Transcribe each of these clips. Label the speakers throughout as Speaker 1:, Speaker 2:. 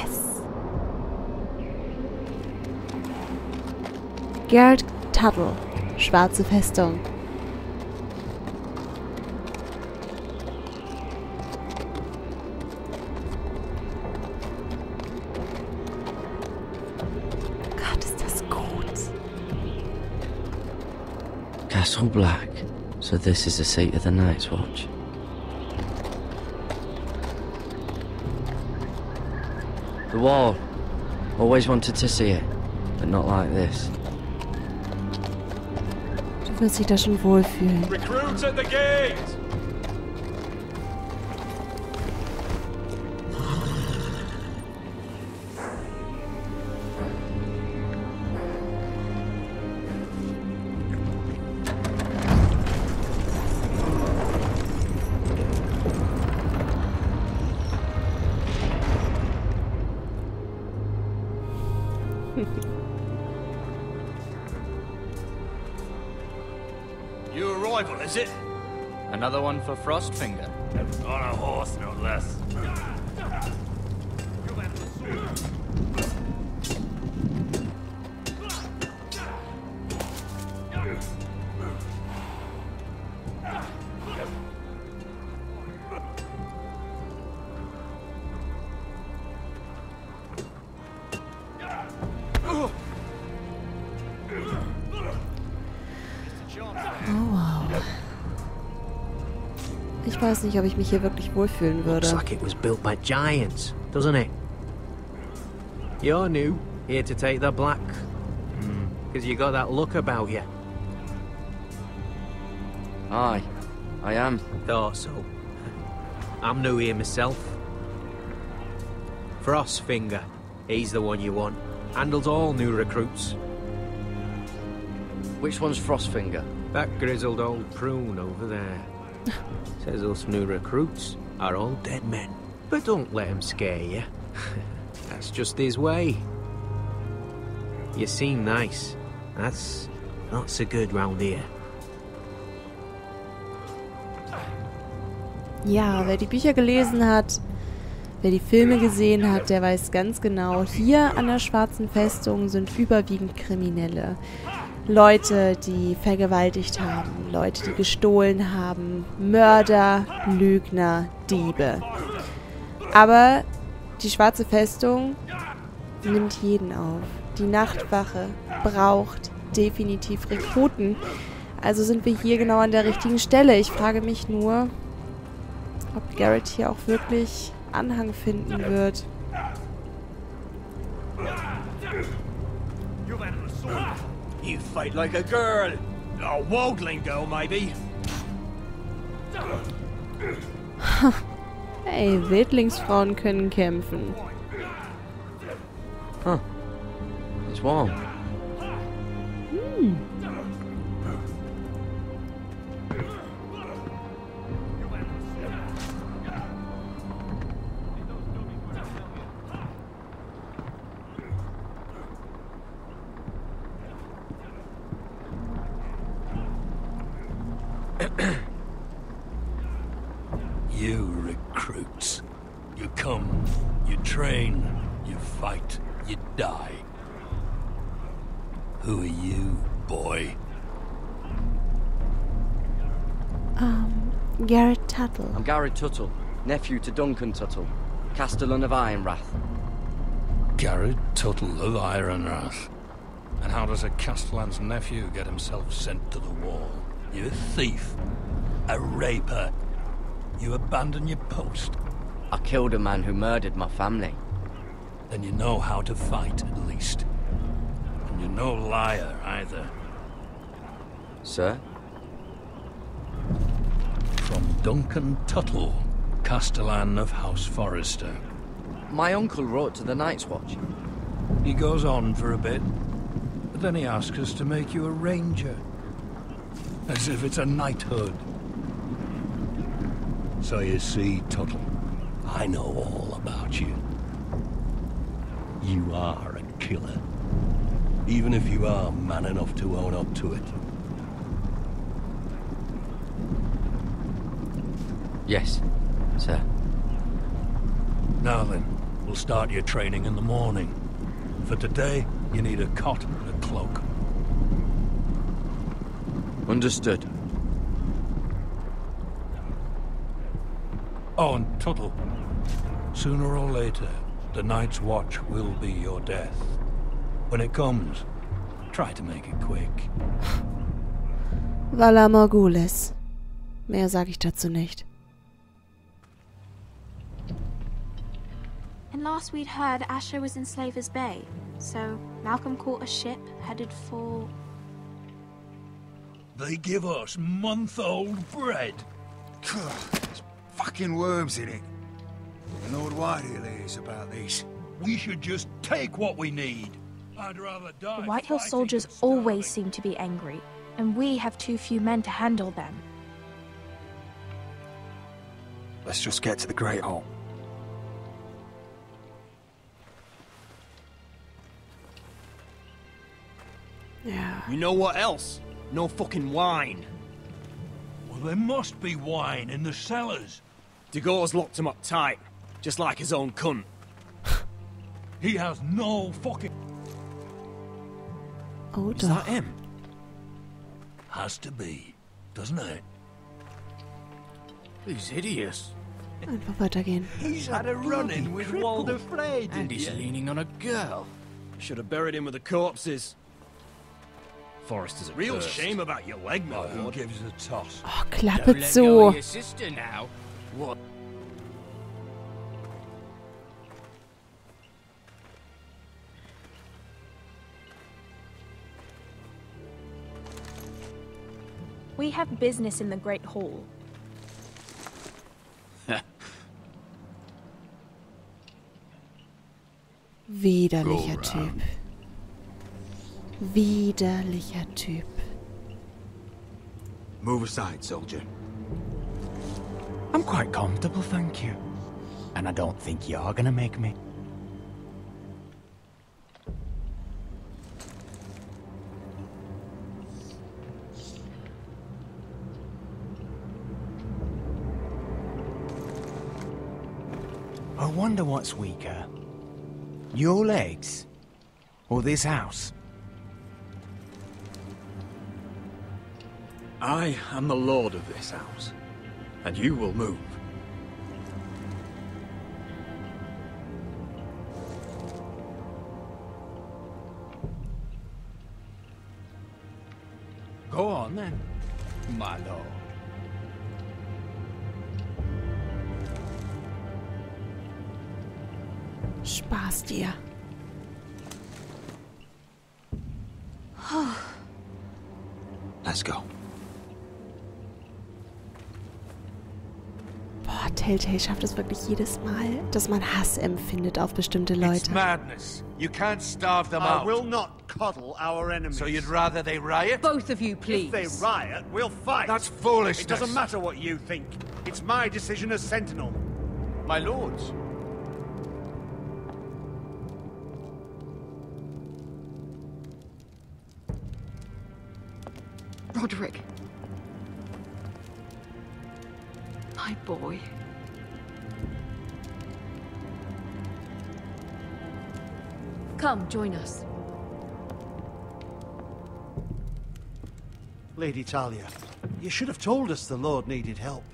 Speaker 1: Yes! Garrett Tuttle, Schwarze Festung. Gott, ist das gut.
Speaker 2: Castle Black. So this is the seat of the Night's Watch. The wall. Always wanted to see it, but not like this.
Speaker 1: Du wirst dich da schon wohlfühlen.
Speaker 3: Recruits at the gate! New arrival, is it?
Speaker 4: Another one for Frostfinger.
Speaker 3: On a horse, no less.
Speaker 1: Ich weiß nicht, ob ich mich hier wirklich wohlfühlen würde.
Speaker 5: Looks like it was built by giants, doesn't it? You're new, here to take the black. Because you got that look about you.
Speaker 2: Aye, I am.
Speaker 5: Thought so. I'm new here myself. Frostfinger, he's the one you want. Handles all new recruits.
Speaker 2: Which one's Frostfinger?
Speaker 5: That grizzled old prune over there. Says us new recruits are all dead men. But don't let him scare you. That's just his way. You seem nice. That's not so good round here.
Speaker 1: Ja, wer die Bücher gelesen hat, wer die Filme gesehen hat, der weiß ganz genau, hier an der Schwarzen Festung sind überwiegend Kriminelle. Leute, die vergewaltigt haben, Leute, die gestohlen haben, Mörder, Lügner, Diebe. Aber die Schwarze Festung nimmt jeden auf. Die Nachtwache braucht definitiv Rekruten. Also sind wir hier genau an der richtigen Stelle. Ich frage mich nur, ob Garrett hier auch wirklich Anhang finden wird.
Speaker 3: You fight like a girl. A worldling girl, maybe.
Speaker 1: Hey, Wildlingsfrauen können kämpfen.
Speaker 2: Huh. It's warm.
Speaker 3: You recruits. You come, you train, you fight, you die. Who are you, boy?
Speaker 1: Garrett Tuttle.
Speaker 2: I'm Garrett Tuttle, nephew to Duncan Tuttle, Castellan of Ironrath.
Speaker 3: Garrett Tuttle of Ironrath. And how does a Castellan's nephew get himself sent to the wall? You a thief? A raper? You abandon your post?
Speaker 2: I killed a man who murdered my family.
Speaker 3: Then you know how to fight, at least. And you're no liar, either.
Speaker 2: Sir?
Speaker 3: From Duncan Tuttle, Castellan of Haus Forrester.
Speaker 2: My uncle wrote to the Night's Watch.
Speaker 3: He goes on for a bit, but then he asks us to make you a ranger. As if it's a knighthood. So you see, Tuttle, I know all about you. You are a killer. Even if you are man enough to own up to it.
Speaker 2: Yes, sir.
Speaker 3: Now then, We'll start your training in the morning. For today, you need a cot and a cloak.
Speaker 2: Understood.
Speaker 3: Oh, and Tuttle. Sooner or later, the Night's Watch will be your death. When it comes, try to make it quick.
Speaker 1: Vala Morgulis. Mehr sage ich dazu nicht.
Speaker 6: And last we'd heard Asher was in Slaver's Bay, so Malcolm caught a ship headed for...
Speaker 3: They give us month-old bread.
Speaker 7: There's fucking worms in it. The Lord Whitehill is about these.
Speaker 3: We should just take what we need. I'd rather die.
Speaker 6: The Whitehill
Speaker 3: fighting
Speaker 6: soldiers
Speaker 3: than starving.
Speaker 6: always seem to be angry, and we have too few men to handle them.
Speaker 7: Let's just get to the Great Hall.
Speaker 1: Ja.
Speaker 8: You know what else? No fucking wine.
Speaker 3: Well, there must be wine in the cellars.
Speaker 8: Degau's locked him up tight, just like his own cunt.
Speaker 3: He has no fucking...
Speaker 1: Oh,
Speaker 8: Is
Speaker 1: doch.
Speaker 8: that him?
Speaker 3: Has to be, doesn't it?
Speaker 8: He's hideous.
Speaker 1: Einfach weitergehen.
Speaker 3: He's had a run-in with Walder Frey,
Speaker 8: And he's leaning on a girl. Should have buried him with the corpses. Forrester's a
Speaker 4: Real
Speaker 8: burst.
Speaker 4: shame about your leg, my
Speaker 3: Oh, who
Speaker 4: lord.
Speaker 3: gives a toss?
Speaker 1: Oh,
Speaker 8: Don't
Speaker 1: Klappe
Speaker 8: let go
Speaker 1: zu.
Speaker 8: of your sister now. What?
Speaker 6: We have business in the Great Hall.
Speaker 1: Widerlicher Typ. Widerlicher Typ.
Speaker 7: Move aside, soldier.
Speaker 9: I'm quite comfortable, thank you. And I don't think you're gonna make me. I wonder what's weaker. Your legs? Or this house?
Speaker 7: I am the lord of this house, and you will move.
Speaker 9: Go on then, my lord.
Speaker 1: Spaß dir.
Speaker 7: Let's go.
Speaker 1: Boah, Telltale schafft es wirklich jedes Mal, dass man Hass empfindet auf bestimmte
Speaker 10: It's
Speaker 1: Leute.
Speaker 10: madness. You can't starve them
Speaker 11: I
Speaker 10: out.
Speaker 11: will not coddle our enemies.
Speaker 10: So you'd rather they riot?
Speaker 12: Both of you, please.
Speaker 11: If they riot, we'll fight.
Speaker 10: That's foolishness.
Speaker 11: It doesn't matter what you think. It's my decision as Sentinel.
Speaker 4: My lords.
Speaker 12: Roderick. My boy. Come, join us.
Speaker 11: Lady Talia, you should have told us the Lord needed help.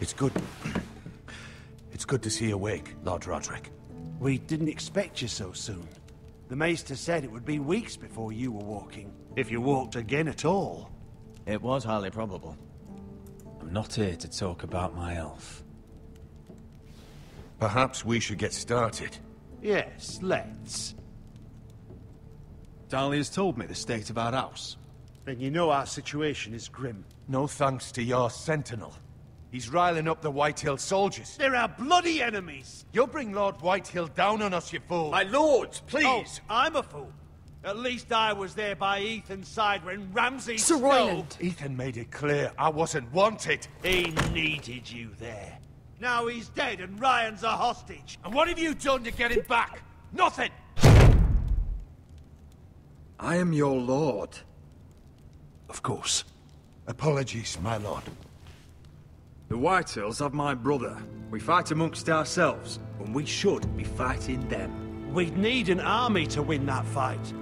Speaker 10: It's good. It's good to see you awake, Lord Roderick.
Speaker 11: We didn't expect you so soon. The Maester said it would be weeks before you were walking, if you walked again at all.
Speaker 9: It was highly probable. I'm not here to talk about my elf.
Speaker 10: Perhaps we should get started.
Speaker 11: Yes, let's.
Speaker 7: Dahlia's told me the state of our house.
Speaker 11: Then you know our situation is grim.
Speaker 10: No thanks to your sentinel. He's riling up the Whitehill soldiers.
Speaker 11: They're our bloody enemies!
Speaker 10: You'll bring Lord Whitehill down on us, you fool.
Speaker 11: My lords, please! Oh, I'm a fool. At least I was there by Ethan's side when Ramsay
Speaker 12: Sir Royland.
Speaker 10: Ethan made it clear I wasn't wanted.
Speaker 11: He needed you there. Now he's dead and Ryan's a hostage.
Speaker 10: And what have you done to get him back? Nothing!
Speaker 13: I am your lord.
Speaker 10: Of course. Apologies, my lord.
Speaker 13: The Whitehills have my brother. We fight amongst ourselves, when we should be fighting them.
Speaker 11: We'd need an army to win that fight.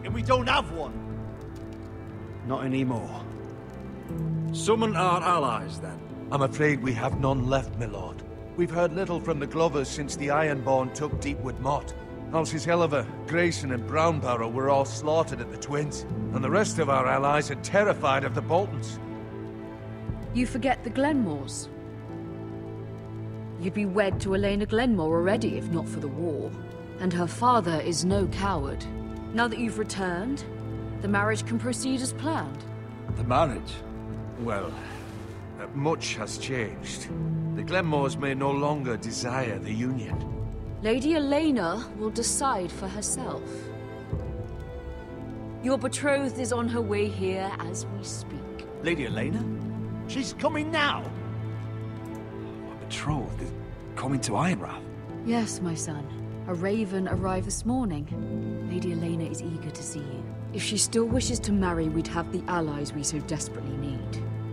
Speaker 11: And we don't have one. Not anymore.
Speaker 13: Summon our allies, then.
Speaker 10: I'm afraid we have none left, my lord. We've heard little from the Glovers since the Ironborn took Deepwood Motte. Houses Helliver, Grayson and Brownbarrow were all slaughtered at the Twins, and the rest of our allies are terrified of the Boltons.
Speaker 12: You forget the Glenmores. You'd be wed to Elena Glenmore already if not for the war. And her father is no coward. Now that you've returned, the marriage can proceed as planned.
Speaker 13: The marriage?
Speaker 10: Well, much has changed. The Glenmores may no longer desire the union.
Speaker 12: Lady Elena will decide for herself. Your betrothed is on her way here as we speak.
Speaker 4: Lady Elena?
Speaker 11: She's coming now.
Speaker 4: My betrothed is coming to Ironrath.
Speaker 12: Yes, my son. A raven arrived this morning. Lady Elena is eager to see you. If she still wishes to marry, we'd have the allies we so desperately need.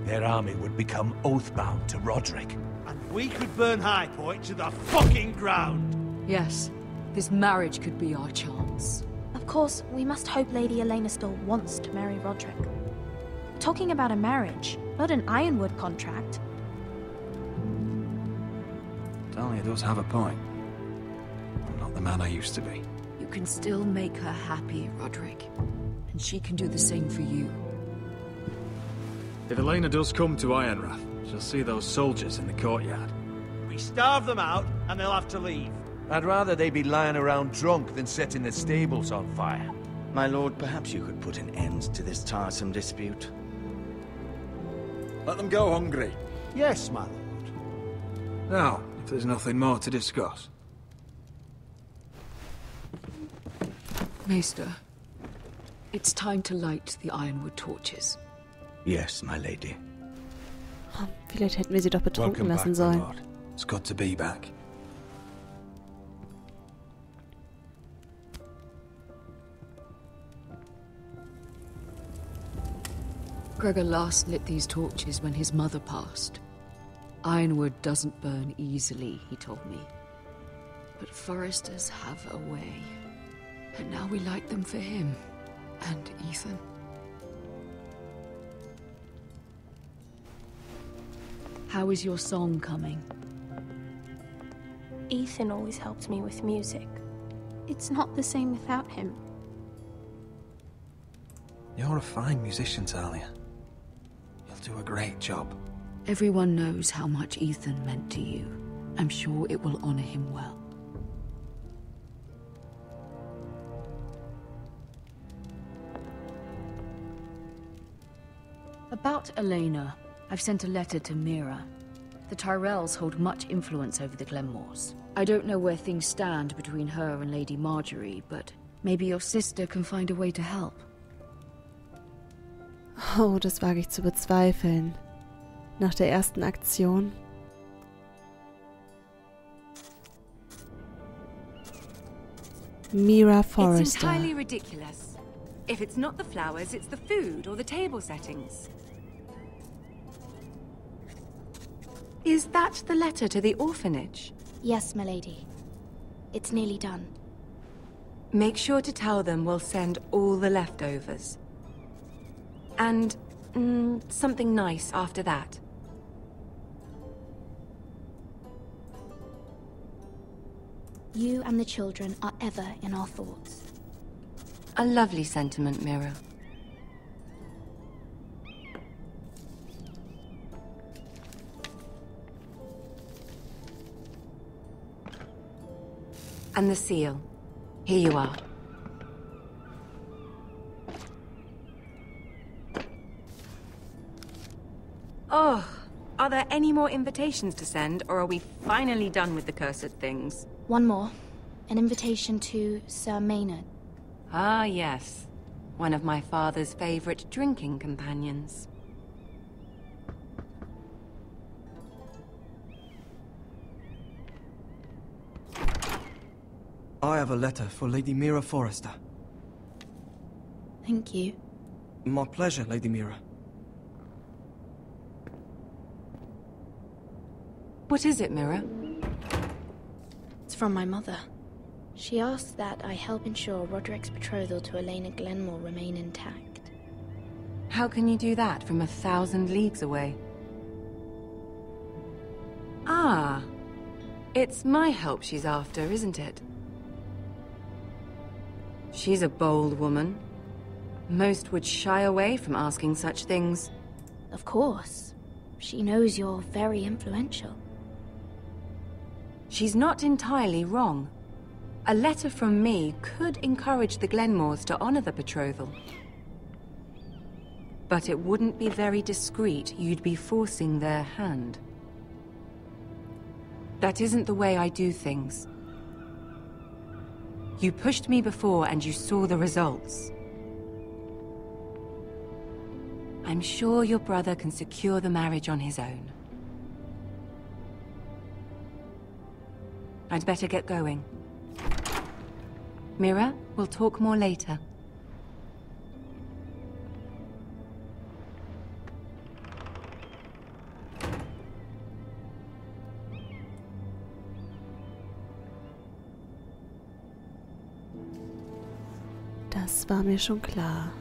Speaker 10: Their army would become oathbound to Roderick.
Speaker 11: And we could burn High Point to the fucking ground.
Speaker 12: Yes, this marriage could be our chance.
Speaker 6: Of course, we must hope Lady Elena still wants to marry Roderick. Talking about a marriage, not an ironwood contract.
Speaker 4: Talia does have a point. I'm not the man I used to be.
Speaker 12: You can still make her happy, Roderick. And she can do the same for you.
Speaker 13: If Elena does come to Ironrath, she'll see those soldiers in the courtyard.
Speaker 11: We starve them out, and they'll have to leave.
Speaker 10: I'd rather they be lying around drunk than setting the stables on fire.
Speaker 14: My lord, perhaps you could put an end to this tiresome dispute.
Speaker 13: Let them go hungry.
Speaker 11: Yes, my lord.
Speaker 13: Now, if there's nothing more to discuss.
Speaker 12: Maester, it's time to light the ironwood torches.
Speaker 14: Yes, my lady.
Speaker 1: Oh, vielleicht hätten wir sie doch betrunken lassen sollen.
Speaker 13: It's good to be back.
Speaker 12: Gregor last lit these torches when his mother passed. Ironwood doesn't burn easily, he told me. But Forresters have a way. And now we light them for him. And Ethan. How is your song coming?
Speaker 6: Ethan always helps me with music. It's not the same without him.
Speaker 4: You're a fine musician, Talia. You'll do a great job.
Speaker 12: Everyone knows how much Ethan meant to you. I'm sure it will honor him well. About Elena, I've sent a letter to Mira. The Tyrells hold much influence over the Glenmores. I don't know where things stand between her and Lady Marjorie, but maybe your sister can find a way to help.
Speaker 1: Oh, das wage ich zu bezweifeln. Nach der ersten Aktion. Mira Forrester.
Speaker 15: It's entirely ridiculous. If it's not the flowers, it's the food or the table settings. Is that the letter to the orphanage?
Speaker 6: Yes, my lady. It's nearly done.
Speaker 15: Make sure to tell them we'll send all the leftovers. And something nice after that.
Speaker 6: You and the children are ever in our thoughts.
Speaker 15: A lovely sentiment, Mira. And the seal. Here you are. Oh, are there any more invitations to send, or are we finally done with the cursed things?
Speaker 6: One more. An invitation to Sir Maynard.
Speaker 15: Ah, yes. One of my father's favorite drinking companions.
Speaker 16: I have a letter for Lady Mira Forrester.
Speaker 6: Thank you.
Speaker 14: My pleasure, Lady Mira.
Speaker 15: What is it, Mira?
Speaker 6: It's from my mother. She asks that I help ensure Roderick's betrothal to Elena Glenmore remain intact.
Speaker 15: How can you do that from 1,000 leagues away? Ah, it's my help she's after, isn't it? She's a bold woman. Most would shy away from asking such things.
Speaker 6: Of course. She knows you're very influential.
Speaker 15: She's not entirely wrong. A letter from me could encourage the Glenmores to honor the betrothal. But it wouldn't be very discreet. You'd be forcing their hand. That isn't the way I do things. You pushed me before and you saw the results. I'm sure your brother can secure the marriage on his own. I'd better get going. Mira, we'll talk more later.
Speaker 1: Das war mir schon klar.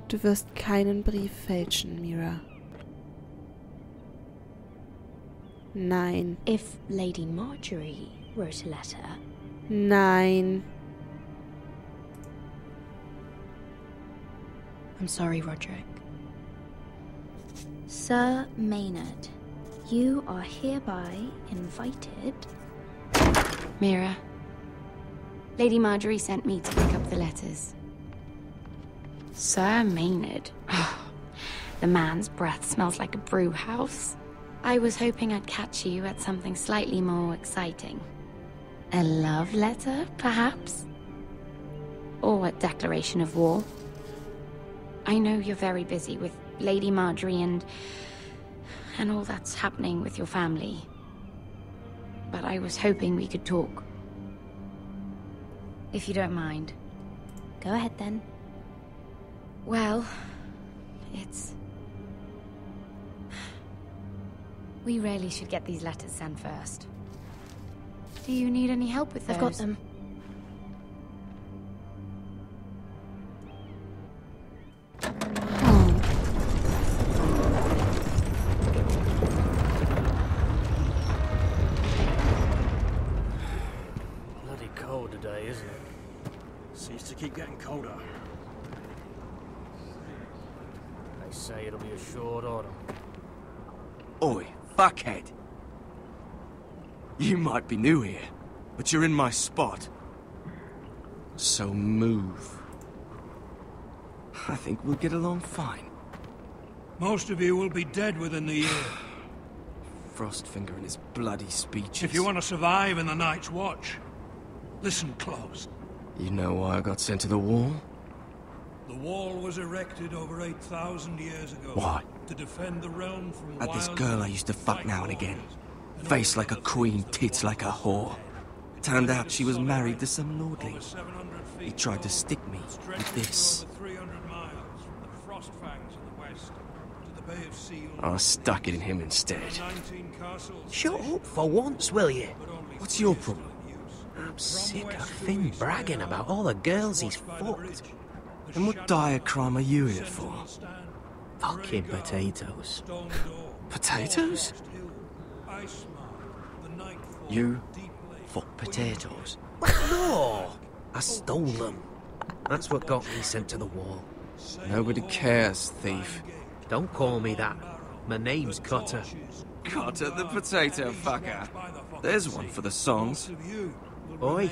Speaker 1: Du wirst keinen Brief fälschen, Mira. Nein.
Speaker 6: If Lady Marjorie wrote a letter...
Speaker 1: Nein.
Speaker 6: I'm sorry, Roderick. Sir Maynard, you are hereby invited...
Speaker 16: Mira. Lady Marjorie sent me to pick up the letters. Sir Maynard. The man's breath smells like a brew house. I was hoping I'd catch you at something slightly more exciting. A love letter, perhaps? Or a declaration of war. I know you're very busy with Lady Marjorie and all that's happening with your family. But I was hoping we could talk. If you don't mind.
Speaker 6: Go ahead then.
Speaker 16: Well, it's... We really should get these letters sent first. Do you need any help with those?
Speaker 6: I've got them.
Speaker 8: Bloody cold today, isn't it? Seems to keep getting colder. They say it'll be a short autumn.
Speaker 14: Oi, fuckhead. You might be new here, but you're in my spot. So move. I think we'll get along fine.
Speaker 3: Most of you will be dead within the year.
Speaker 14: Frostfinger and his bloody speeches.
Speaker 3: If you want to survive in the Night's Watch, listen close.
Speaker 14: You know why I got sent to the wall?
Speaker 3: The wall was erected over 8,000 years ago.
Speaker 14: Why?
Speaker 3: To defend the realm from
Speaker 14: At this
Speaker 3: wild
Speaker 14: girl I used to fuck now and again. Face like a queen, tits like a whore. Turned out she was married to some lordling. He tried to stick me with this. I stuck it in him instead.
Speaker 5: Shut up for once, will you?
Speaker 14: What's your problem?
Speaker 5: I'm sick of Finn bragging about all the girls he's fucked.
Speaker 14: And what dire crime are you here for?
Speaker 5: Fucking potatoes.
Speaker 14: Potatoes? You fuck potatoes?
Speaker 5: No! I stole them. That's what got me sent to the wall.
Speaker 14: Nobody cares, thief.
Speaker 5: Don't call me that. My name's Cutter.
Speaker 14: Cutter the potato fucker. There's one for the songs.
Speaker 5: Oi,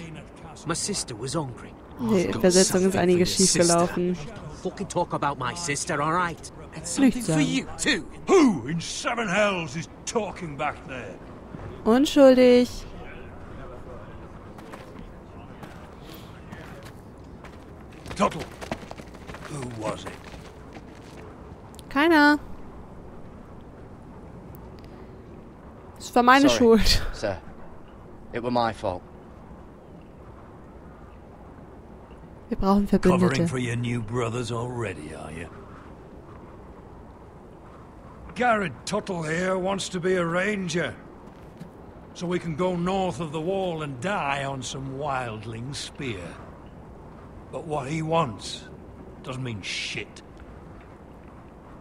Speaker 5: my sister was hungry.
Speaker 1: Die Übersetzung ist einiges schiefgelaufen.
Speaker 5: Fucking talk about my sister, alright?
Speaker 3: And something for you too. Who in seven hells is talking back there?
Speaker 1: Unschuldig.
Speaker 3: Tuttle. Who was it?
Speaker 1: Keiner. Es war meine Schuld.
Speaker 2: Sir, it were my fault.
Speaker 1: Wir brauchen Verbündete.
Speaker 3: Covering for your new brothers already, are you? Garrett Tuttle here wants to be a ranger. So we can go north of the wall and die on some wildling's spear. But what he wants doesn't mean shit.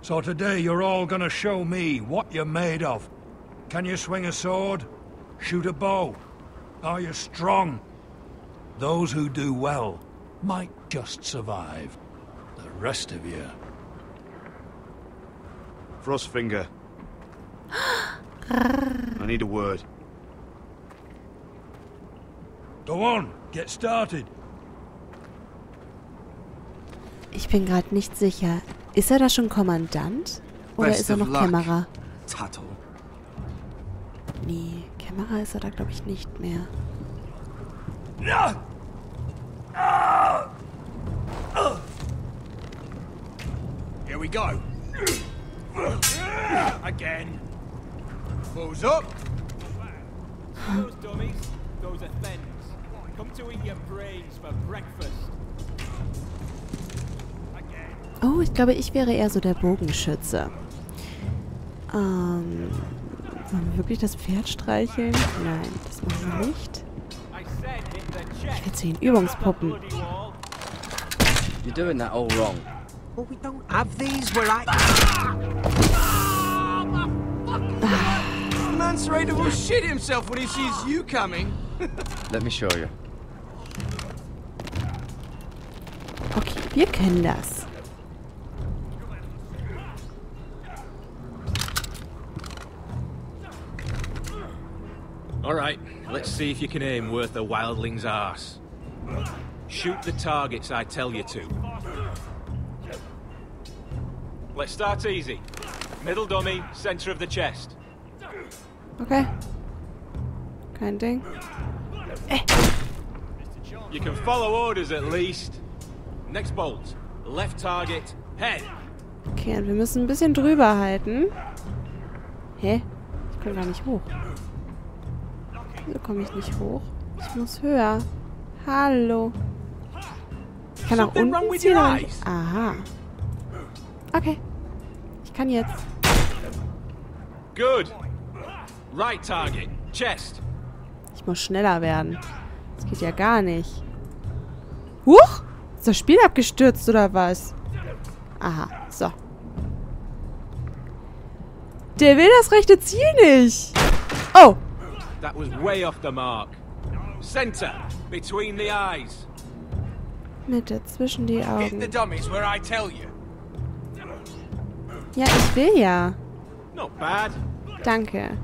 Speaker 3: So today you're all gonna show me what you're made of. Can you swing a sword? Shoot a bow? Are you strong? Those who do well might just survive. The rest of you...
Speaker 13: Frostfinger. I need a word.
Speaker 3: Go on, get started.
Speaker 1: Ich bin gerade nicht sicher. Ist er da schon Kommandant? Oder ist er noch Kämmerer?
Speaker 14: Tuttle.
Speaker 1: Nee, Kämmerer ist er da, glaube ich, nicht mehr.
Speaker 13: Here we go. Again. Balls up.
Speaker 17: Those dummies, those are thens. Come to eat your brains for breakfast.
Speaker 1: Oh, ich glaube, ich wäre eher so der Bogenschütze. Sollen wir wirklich das Pferd streicheln? Nein, das machen wir nicht. Ich will zu den Übungspuppen.
Speaker 2: You're doing that all wrong.
Speaker 5: Well, we don't have these where I...
Speaker 14: Man's ready to shit himself when he sees you coming.
Speaker 2: Let me show you.
Speaker 1: Okay, wir können das.
Speaker 8: Alright, let's see if you can aim worth a wildling's arse. Shoot the targets I tell you to. Let's start easy. Middle dummy, center of the chest.
Speaker 1: Okay. Kein Ding.
Speaker 8: You can follow orders at least. Next bolt. Left target, head.
Speaker 1: Okay, und wir müssen ein bisschen drüber halten. Hä? Ich komme gar nicht hoch. Wieso komme ich nicht hoch? Ich muss höher. Hallo. Ich kann auch unten ziehen. Aha. Okay. Ich kann jetzt.
Speaker 8: Good. Right target, chest.
Speaker 1: Ich muss schneller werden. Das geht ja gar nicht. Huch! Ist das Spiel abgestürzt oder was? Aha, so. Der will das rechte Ziel nicht. Oh.
Speaker 8: That was way off the mark. Center, between the eyes.
Speaker 1: Mitte, zwischen die Augen.
Speaker 14: Hit the dummies where I tell you.
Speaker 1: Ja, ich will ja.
Speaker 8: Not bad.
Speaker 1: Danke.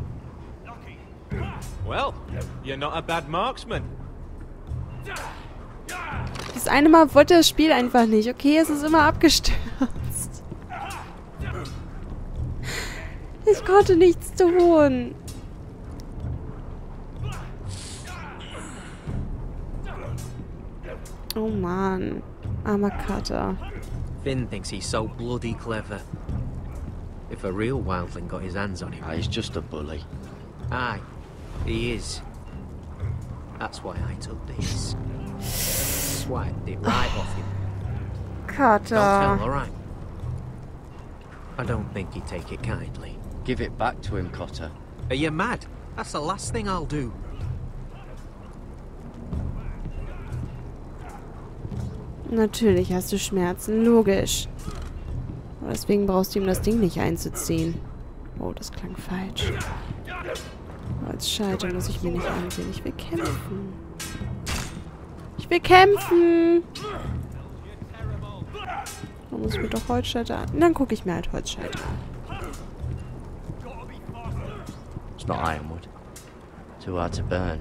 Speaker 8: Well, you're not a bad marksman.
Speaker 1: Das eine Mal wollte das Spiel einfach nicht. Okay, es ist immer abgestürzt. Ich konnte nichts tun. Oh Mann. Armer Cutter.
Speaker 5: Finn thinks he's so bloody clever. If a real wildling got his hands on him...
Speaker 2: He's just a bully.
Speaker 5: Aye, he is. That's why I took this. Swiped it right off him.
Speaker 1: Cutter.
Speaker 5: Don't tell, alright? I don't think he'd take it kindly.
Speaker 2: Give it back to him, Cotter.
Speaker 5: Are you mad? That's the last thing I'll do.
Speaker 1: Natürlich hast du Schmerzen, logisch. Aber deswegen brauchst du ihm das Ding nicht einzuziehen. Oh, das klang falsch. Als Scheiter muss ich mir nicht ansehen. Ich will kämpfen. Ich will kämpfen! Da muss ich mir doch Holzscheiter an. Dann gucke ich mir halt Holzscheiter an.
Speaker 2: It's not ironwood. Too hard to burn.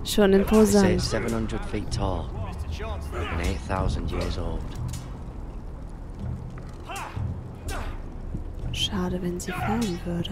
Speaker 1: Schon imposant.
Speaker 2: They say it's 700 feet tall and 8,000 years old.
Speaker 1: Schade, wenn sie fallen würde.